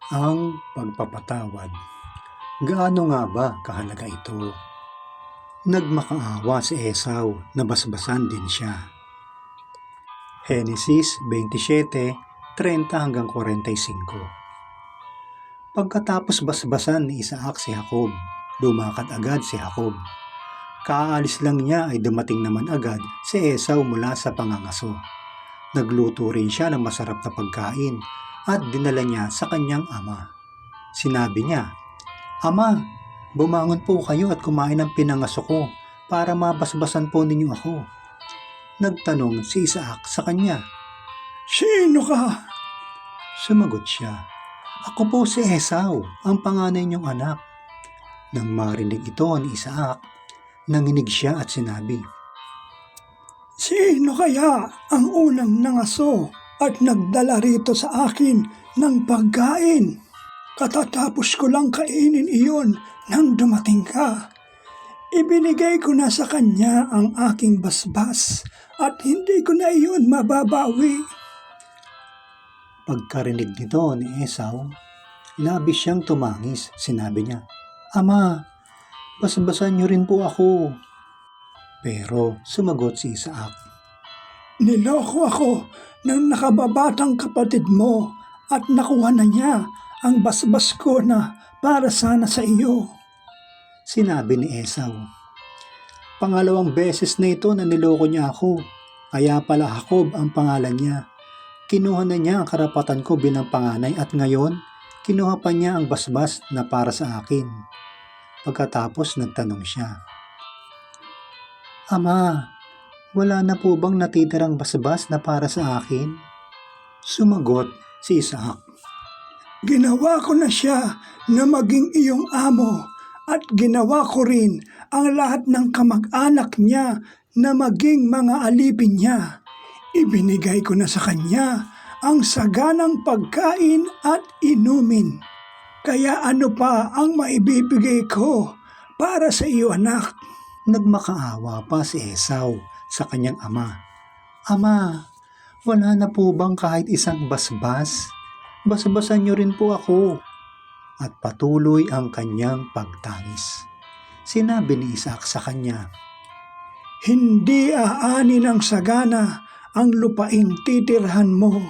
Ang pagpapatawad. Gaano nga ba kahalaga ito? Nagmakaawa si Esau, nabasbasan din siya. Henesis 27:30-45. Pagkatapos basbasan ni Isaac si Jacob, lumakad agad si Jacob. Kaalis lang niya ay dumating naman agad si Esau mula sa pangangaso. Nagluto rin siya ng masarap na pagkain at dinala niya sa kanyang ama. Sinabi niya, "Ama, bumangon po kayo at kumain ng pinangaso ko para mabasbasan po ninyo ako." Nagtanong si Isaac sa kanya, "Sino ka?" Sumagot siya, "Ako po si Esau, ang panganay niyong anak." Nang marinig ito ni Isaac, nanginig siya at sinabi, "Sino kaya ang unang nangaso at nagdala rito sa akin ng pagkain? Katatapos ko lang kainin iyon nang dumating ka. Ibinigay ko na sa kanya ang aking basbas at hindi ko na iyon mababawi." Pagkarinig nito ni Esau, labis siyang tumangis. Sinabi niya, "Ama, basbasan niyo rin po ako." Pero sumagot si Isaac, "Niloko ako ng nakababatang kapatid mo at nakuha na niya ang basbas ko na para sana sa iyo." Sinabi ni Esau, "Pangalawang beses na ito na niloko niya ako. Kaya pala Jacob ang pangalan niya. Kinuha na niya ang karapatan ko bilang panganay at ngayon, kinuha pa niya ang basbas na para sa akin." Pagkatapos nagtanong siya, "Ama, wala na po bang natitirang basbas na para sa akin?" Sumagot si Isaac, "Ginawa ko na siya na maging iyong amo at ginawa ko rin ang lahat ng kamag-anak niya na maging mga alipin niya. Ibinigay ko na sa kanya ang saganang pagkain at inumin. Kaya ano pa ang maibibigay ko para sa iyo, anak?" Nagmakaawa pa si Esau sa kanyang ama. "Ama, wala na po bang kahit isang basbas? Basbasan niyo rin po ako." At patuloy ang kanyang pagtangis. Sinabi ni Isaac sa kanya, "Hindi aani ng sagana ang lupaing titirhan mo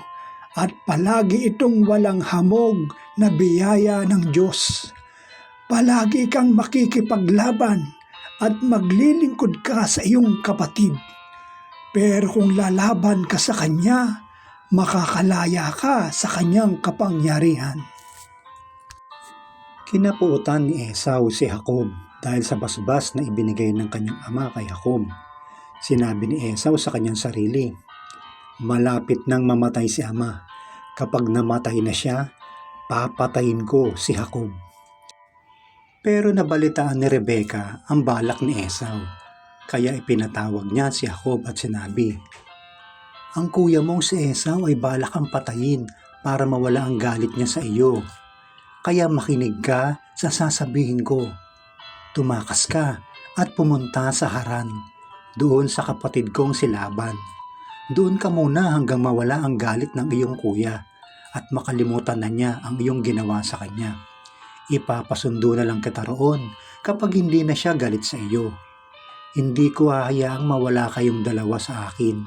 at palagi itong walang hamog na biyaya ng Diyos. Palagi kang makikipaglaban at maglilingkod ka sa iyong kapatid. Pero kung lalaban ka sa kanya, makakalaya ka sa kanyang kapangyarihan." Kinapuutan ni Esau si Jacob dahil sa basbas na ibinigay ng kanyang ama kay Jacob. Sinabi ni Esau sa kanyang sarili, "Malapit nang mamatay si ama. Kapag namatay na siya, papatayin ko si Jacob." Pero nabalitaan ni Rebeka ang balak ni Esau, kaya ipinatawag niya si Jacob at sinabi, "Ang kuya mong si Esau ay balak kang patayin para mawala ang galit niya sa iyo. Kaya makinig ka sa sasabihin ko. Tumakas ka at pumunta sa Haran, doon sa kapatid kong si Laban. Doon ka muna hanggang mawala ang galit ng iyong kuya at makalimutan na niya ang iyong ginawa sa kanya. Ipapasundo na lang kita roon kapag hindi na siya galit sa iyo. Hindi ko hahayaang mawala kayong dalawa sa akin.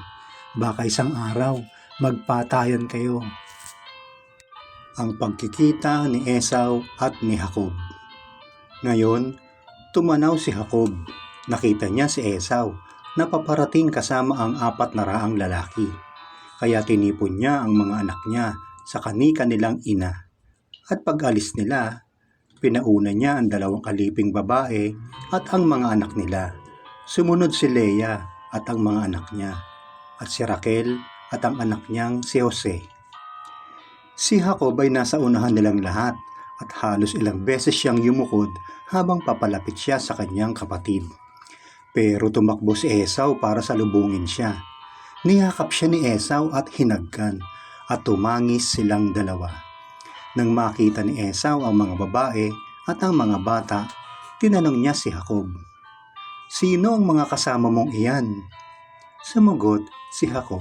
Baka isang araw magpatayan kayo." Ang pagkikita ni Esau at ni Jacob. Ngayon, tumanaw si Jacob. Nakita niya si Esau na paparating kasama ang 400 lalaki. Kaya tinipon niya ang mga anak niya sa kani-kanilang ina. At pag-alis nila, pinauna niya ang 2 aliping babae at ang mga anak nila. Sumunod si Leah at ang mga anak niya, at si Raquel at ang anak niyang si Jose. Si Jacob ay nasa unahan nilang lahat at halos ilang beses siyang yumukod habang papalapit siya sa kanyang kapatid. Pero tumakbo si Esau para salubungin siya. Niyakap siya ni Esau at hinagkan at tumangis silang dalawa. Nang makita ni Esau ang mga babae at ang mga bata, tinanong niya si Jacob, "Sino ang mga kasama mong iyan?" Sumagot si Jacob,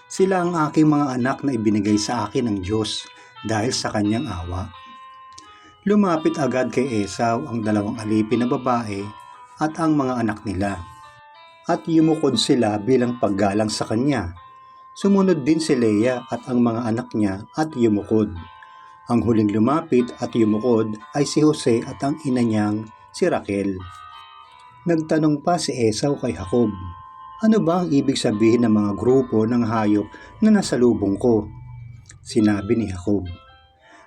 "Sila ang aking mga anak na ibinigay sa akin ng Diyos dahil sa kanyang awa. Lumapit agad kay Esau ang dalawang alipin na babae at ang mga anak nila, at yumukod sila bilang paggalang sa kanya. Sumunod din si Leah at ang mga anak niya at yumukod. Ang huling lumapit at yumukod ay si Jose at ang ina niyang si Raquel. Nagtanong pa si Esau kay Jacob, "Ano ba ang ibig sabihin ng mga grupo ng hayop na nasa lubong ko?" Sinabi ni Jacob,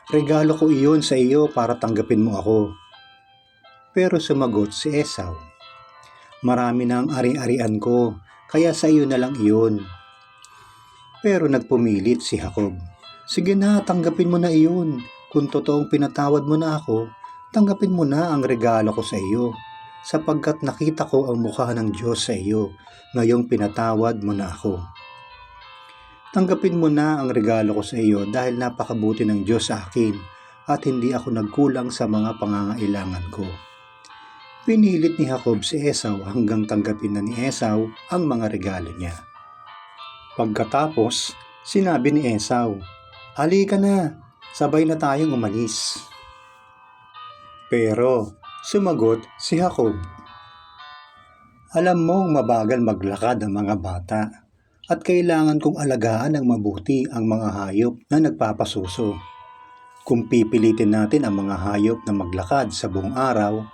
"Regalo ko iyon sa iyo para tanggapin mo ako." Pero sumagot si Esau, "Marami na ang ari-arian ko, kaya sa iyo na lang iyon." Pero nagpumilit si Jacob, "Sige na, tanggapin mo na iyon. Kung totoong pinatawad mo na ako, tanggapin mo na ang regalo ko sa iyo, sapagkat nakita ko ang mukha ng Diyos sa iyo, ngayong pinatawad mo na ako. Tanggapin mo na ang regalo ko sa iyo dahil napakabuti ng Diyos sa akin at hindi ako nagkulang sa mga pangangailangan ko." Pinilit ni Jacob si Esau hanggang tanggapin na ni Esau ang mga regalo niya. Pagkatapos, sinabi ni Esau, "Halika na, sabay na tayong umalis." Pero sumagot si Jacob, "Alam mong mabagal maglakad ang mga bata at kailangan kong alagaan ng mabuti ang mga hayop na nagpapasuso. Kung pipilitin natin ang mga hayop na maglakad sa buong araw,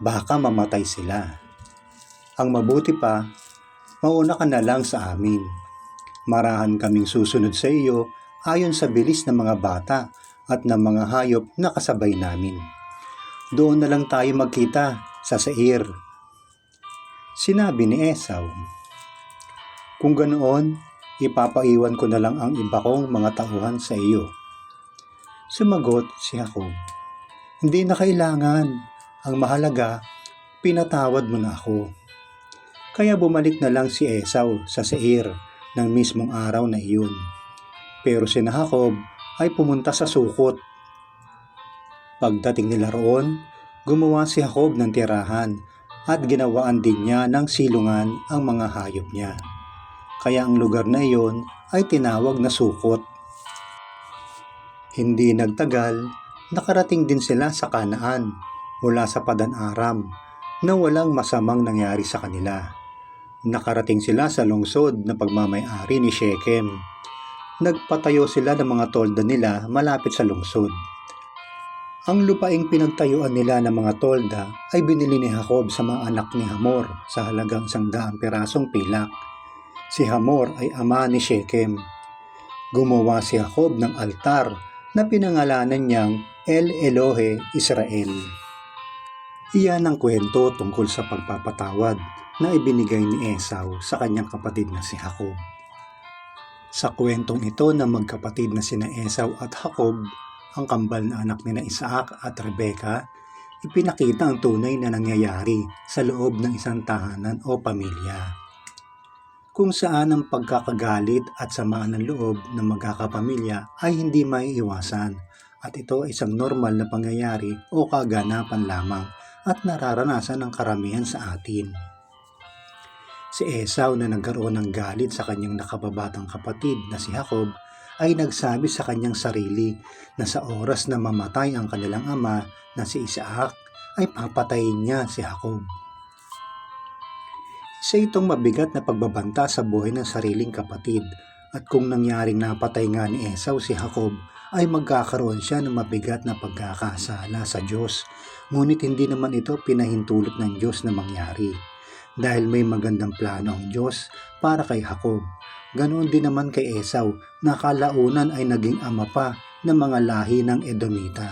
baka mamatay sila. Ang mabuti pa, mauna ka na lang sa amin. Marahan kaming susunod sa iyo ayon sa bilis ng mga bata at ng mga hayop na kasabay namin. Doon na lang tayo magkita sa Seir." Sinabi ni Esau, "Kung ganoon, ipapaiwan ko na lang ang iba kong mga tauhan sa iyo." Sumagot si Jacob, "Hindi na kailangan. Ang mahalaga, pinatawad mo na ako." Kaya bumalik na lang si Esau sa Seir ng mismong araw na iyon. Pero si Jacob ay pumunta sa Sukot. Pagdating nila roon, gumawa si Jacob ng tirahan at ginawaan din niya ng silungan ang mga hayop niya. Kaya ang lugar na iyon ay tinawag na Sukot. Hindi nagtagal, nakarating din sila sa Kanaan mula sa Padan-aram na walang masamang nangyari sa kanila. Nakarating sila sa lungsod na pagmamay-ari ni Shechem. Nagpatayo sila ng mga tolda nila malapit sa lungsod. Ang lupaing pinagtayuan nila ng mga tolda ay binili ni Jacob sa mga anak ni Hamor sa halagang 100 pirasong pilak. Si Hamor ay ama ni Shechem. Gumawa si Jacob ng altar na pinangalanan niyang El Elohe Israel. Iyan ang kwento tungkol sa pagpapatawad na ibinigay ni Esau sa kanyang kapatid na si Jacob. Sa kwentong ito na magkapatid na sina Esau at Jacob, ang kambal na anak nina Isaac at Rebecca, ipinakita ang tunay na nangyayari sa loob ng isang tahanan o pamilya, kung saan ang pagkakagalit at samaan ng loob ng magkakapamilya ay hindi maiiwasan, at ito ay isang normal na pangyayari o kaganapan lamang at nararanasan ng karamihan sa atin. Si Esau na nagkaroon ng galit sa kanyang nakababatang kapatid na si Jacob ay nagsabi sa kanyang sarili na sa oras na mamatay ang kanilang ama na si Isaac ay papatayin niya si Jacob. Isa itong mabigat na pagbabanta sa buhay ng sariling kapatid, at kung nangyaring napatay nga ni Esau si Jacob ay magkakaroon siya ng mabigat na pagkakasala sa Diyos, ngunit hindi naman ito pinahintulot ng Diyos na mangyari dahil may magandang plano ang Diyos para kay Jacob. Ganoon din naman kay Esau na kalaunan ay naging ama pa ng mga lahi ng Edomita.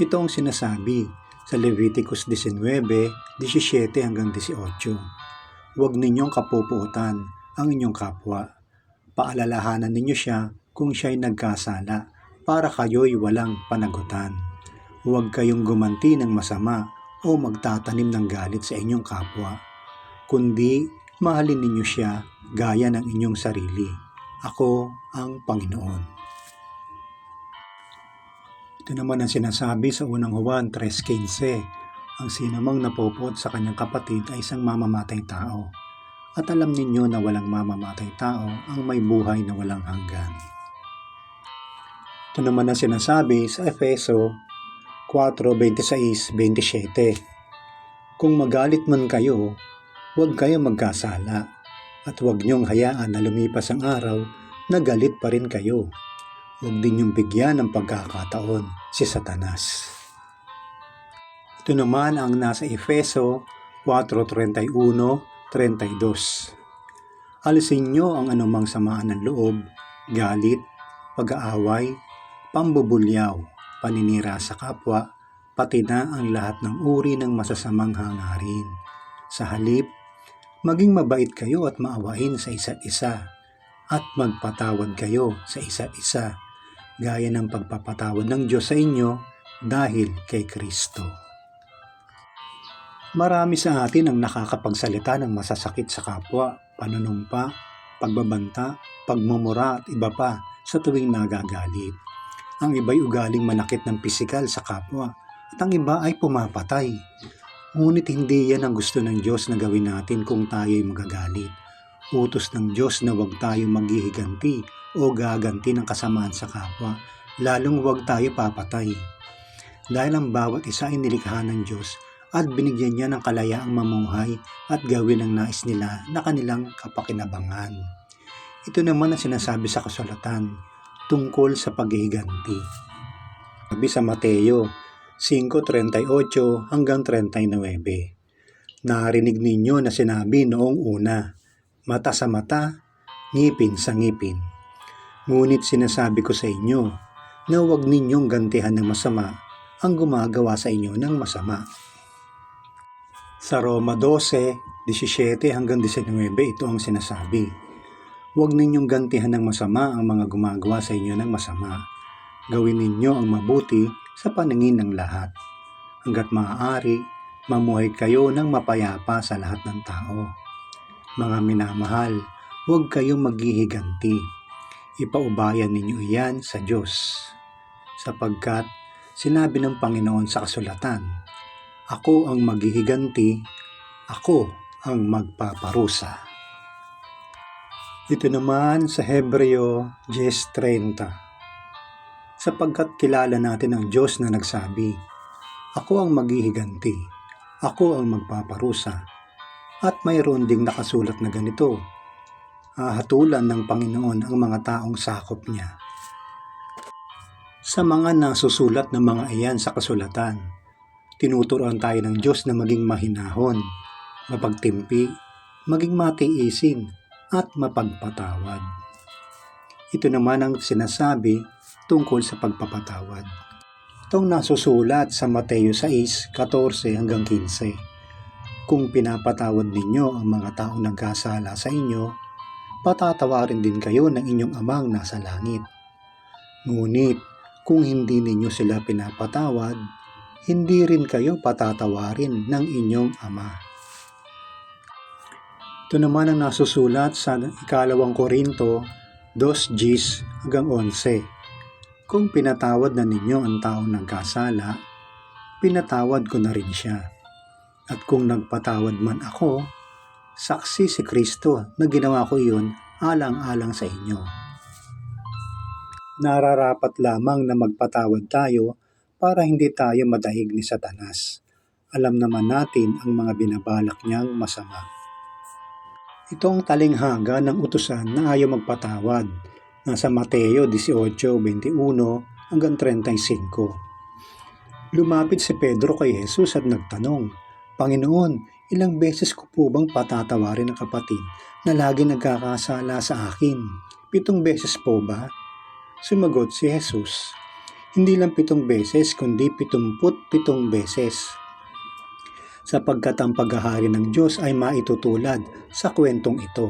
Ito ang sinasabi sa Leviticus 19:17 hanggang 18. "Huwag ninyong kapupuutan ang inyong kapwa. Paalalahanan ninyo siya kung siya'y nagkasala para kayo'y walang panagutan. Huwag kayong gumanti ng masama o magtatanim ng galit sa inyong kapwa, kundi mahalin ninyo siya gaya ng inyong sarili. Ako ang Panginoon." Ito naman ang sinasabi sa unang Juan 3:15. "Ang sinamang napopoot sa kanyang kapatid ay isang mamamatay tao. At alam ninyo na walang mamamatay tao ang may buhay na walang hanggan." Ito naman ang sinasabi sa Efeso 4:26-27. Kung magalit man kayo, huwag kayong magkasala at huwag niyong hayaan na lumipas ang araw na galit pa rin kayo. Huwag din niyong bigyan ng pagkakataon si Satanas. Ito naman ang nasa Efeso 4:31-32. Alisin niyo ang anumang samaan ng loob, galit, pag-aaway, pambubulyaw, paninira sa kapwa, pati na ang lahat ng uri ng masasamang hangarin. Sa halip, maging mabait kayo at maawain sa isa't isa at magpatawad kayo sa isa't isa, gaya ng pagpapatawad ng Diyos sa inyo dahil kay Kristo. Marami sa atin ang nakakapagsalita ng masasakit sa kapwa, panunumpa, pagbabanta, pagmumura at iba pa sa tuwing nagagalit. Ang iba'y ugaling manakit ng pisikal sa kapwa at ang iba ay pumapatay. Ngunit hindi yan ang gusto ng Diyos na gawin natin kung tayo'y magagalit. Utos ng Diyos na huwag tayo maghihiganti o gaganti ng kasamaan sa kapwa, lalong huwag tayo papatay. Dahil ang bawat isa ay nilikha ng Diyos at binigyan niya ng kalayaang mamuhay at gawin ang nais nila na kanilang kapakinabangan. Ito naman ang sinasabi sa kasulatan tungkol sa paghihiganti. Sabi sa Mateo 5:38-39. Narinig ninyo na sinabi noong una, mata sa mata, ngipin sa ngipin. Ngunit sinasabi ko sa inyo na huwag ninyong gantihan ng masama ang gumagawa sa inyo ng masama. Sa Roma 12:17-19 ito ang sinasabi. Huwag ninyong gantihan ng masama ang mga gumagawa sa inyo ng masama. Gawin ninyo ang mabuti sa paningin ng lahat. Hanggat maaari, mamuhay kayo ng mapayapa sa lahat ng tao. Mga minamahal, huwag kayong maghihiganti. Ipaubayan ninyo iyan sa Diyos. Sapagkat sinabi ng Panginoon sa kasulatan, ako ang maghihiganti, ako ang magpaparusa. Ito naman sa Hebreo 10:30. Sapagkat kilala natin ang Diyos na nagsabi, ako ang maghihiganti, ako ang magpaparusa. At mayroon ding nakasulat na ganito, hahatulan ng Panginoon ang mga taong sakop niya. Sa mga nasusulat na mga iyan sa kasulatan, tinuturuan tayo ng Diyos na maging mahinahon, mapagtimpi, maging matiisin, at mapagpatawad. Ito naman ang sinasabi tungkol sa pagpapatawad. Itong nasusulat sa Mateo 6:14-15. Kung pinapatawad ninyo ang mga taong nagkasala sa inyo, patatawarin din kayo ng inyong amang nasa langit. Ngunit kung hindi ninyo sila pinapatawad, hindi rin kayo patatawarin ng inyong ama. Ito naman ang nasusulat sa 2 Korinto 2:10-11. Kung pinatawad na ninyo ang taong nagkasala, pinatawad ko na rin siya. At kung nagpatawad man ako, saksi si Kristo na ginawa ko iyon alang-alang sa inyo. Nararapat lamang na magpatawad tayo para hindi tayo madaig ni Satanas. Alam naman natin ang mga binabalak niyang masama. Itong talinghaga ng utusan na ayaw magpatawad, nasa Mateo 18:21-35. Lumapit si Pedro kay Jesus at nagtanong, Panginoon, ilang beses ko po bang patatawarin ang kapatid na lagi nagkakasala sa akin? 7 beses po ba? Sumagot si Jesus, hindi lang 7 beses kundi 77 beses. Sapagkat ang paghahari ng Diyos ay maitutulad sa kwentong ito.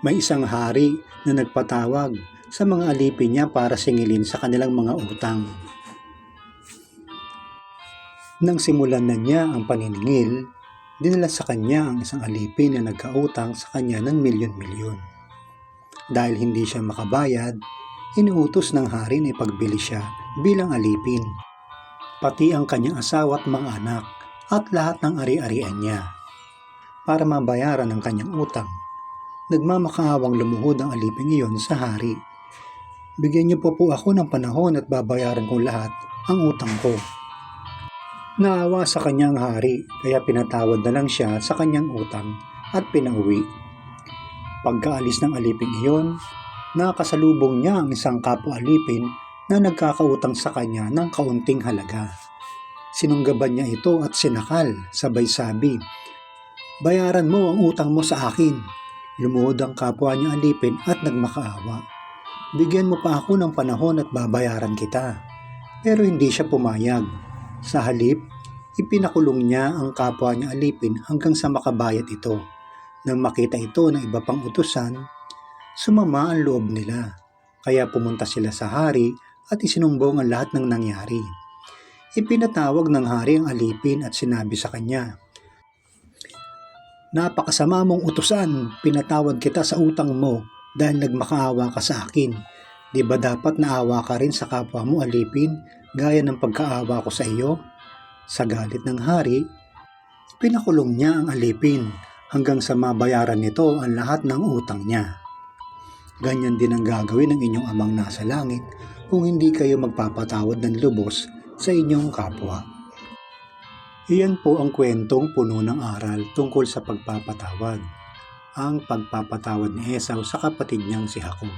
May isang hari na nagpatawag sa mga alipin niya para singilin sa kanilang mga utang. Nang simulan na niya ang paniningil, dinala sa kanya ang isang alipin na nagkautang sa kanya ng milyon-milyon. Dahil hindi siya makabayad, inuutos ng hari na ipagbili siya bilang alipin, pati ang kanyang asawa at mga anak, at lahat ng ari-arian niya. Para mabayaran ang kanyang utang, nagmamakaawang lumuhod ang alipin iyon sa hari. Bigyan niyo po ako ng panahon at babayaran ko lahat ang utang ko. Naawa sa kanya ang hari, kaya pinatawad na lang siya sa kanyang utang at pinauwi. Pagkaalis ng aliping iyon, nakasalubong niya ang isang kapwa-alipin na nagkakautang sa kanya ng kaunting halaga. Sinunggaban niya ito at sinakal, sabay sabi, "Bayaran mo ang utang mo sa akin." Lumuhod ang kapwa niya alipin at nagmakaawa. "Bigyan mo pa ako ng panahon at babayaran kita." Pero hindi siya pumayag. Sa halip, ipinakulong niya ang kapwa niya alipin hanggang sa makabayad ito. Nang makita ito ng iba pang utusan, sumama ang loob nila. Kaya pumunta sila sa hari at isinumbong ang lahat ng nangyari. Ipinatawag ng hari ang alipin at sinabi sa kanya, "Napakasama mong utusan, pinatawad kita sa utang mo dahil nagmakaawa ka sa akin. Di ba dapat naawa ka rin sa kapwa mo alipin gaya ng pagkaawa ko sa iyo?" Sa galit ng hari, pinakulong niya ang alipin hanggang sa mabayaran nito ang lahat ng utang niya. Ganyan din ang gagawin ng inyong amang nasa langit kung hindi kayo magpapatawad ng lubos sa inyong kapwa. Iyan po ang kwentong puno ng aral tungkol sa pagpapatawad. Ang pagpapatawad ni Esau sa kapatid niyang si Jacob.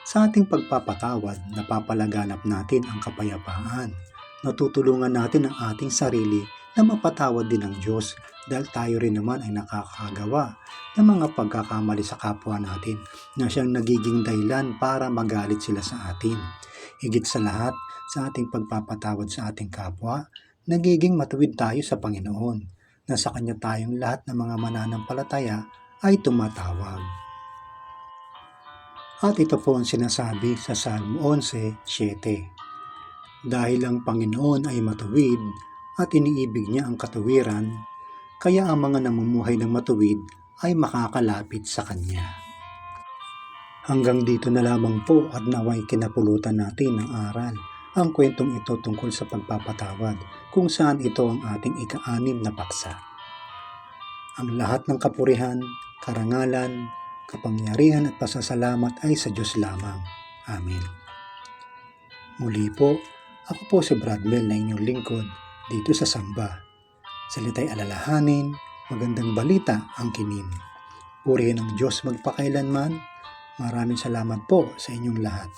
Sa ating pagpapatawad, napapalaganap natin ang kapayapaan. Natutulungan natin ang ating sarili na mapatawad din ng Diyos dahil tayo rin naman ay nakakagawa ng mga pagkakamali sa kapwa natin na siyang nagiging dahilan para magalit sila sa atin. Higit sa lahat, sa ating pagpapatawad sa ating kapwa, nagiging matuwid tayo sa Panginoon na sa Kanya tayong lahat ng mga mananampalataya ay tumatawag. At ito po ang sinasabi sa Salmo 11:7. Dahil ang Panginoon ay matuwid at iniibig niya ang katuwiran, kaya ang mga namumuhay ng matuwid ay makakalapit sa Kanya. Hanggang dito na lamang po at naway kinapulutan natin ng aral ang kwentong ito tungkol sa pagpapatawad kung saan ito ang ating ika-6 na paksa. Ang lahat ng kapurihan, karangalan, kapangyarihan at pasasalamat ay sa Diyos lamang. Amen. Muli po, ako po si Brad Mel na inyong lingkod dito sa Samba. Salita'y alalahanin, magandang balita ang kinin. Purihin ang Diyos magpakailanman. Maraming salamat po sa inyong lahat.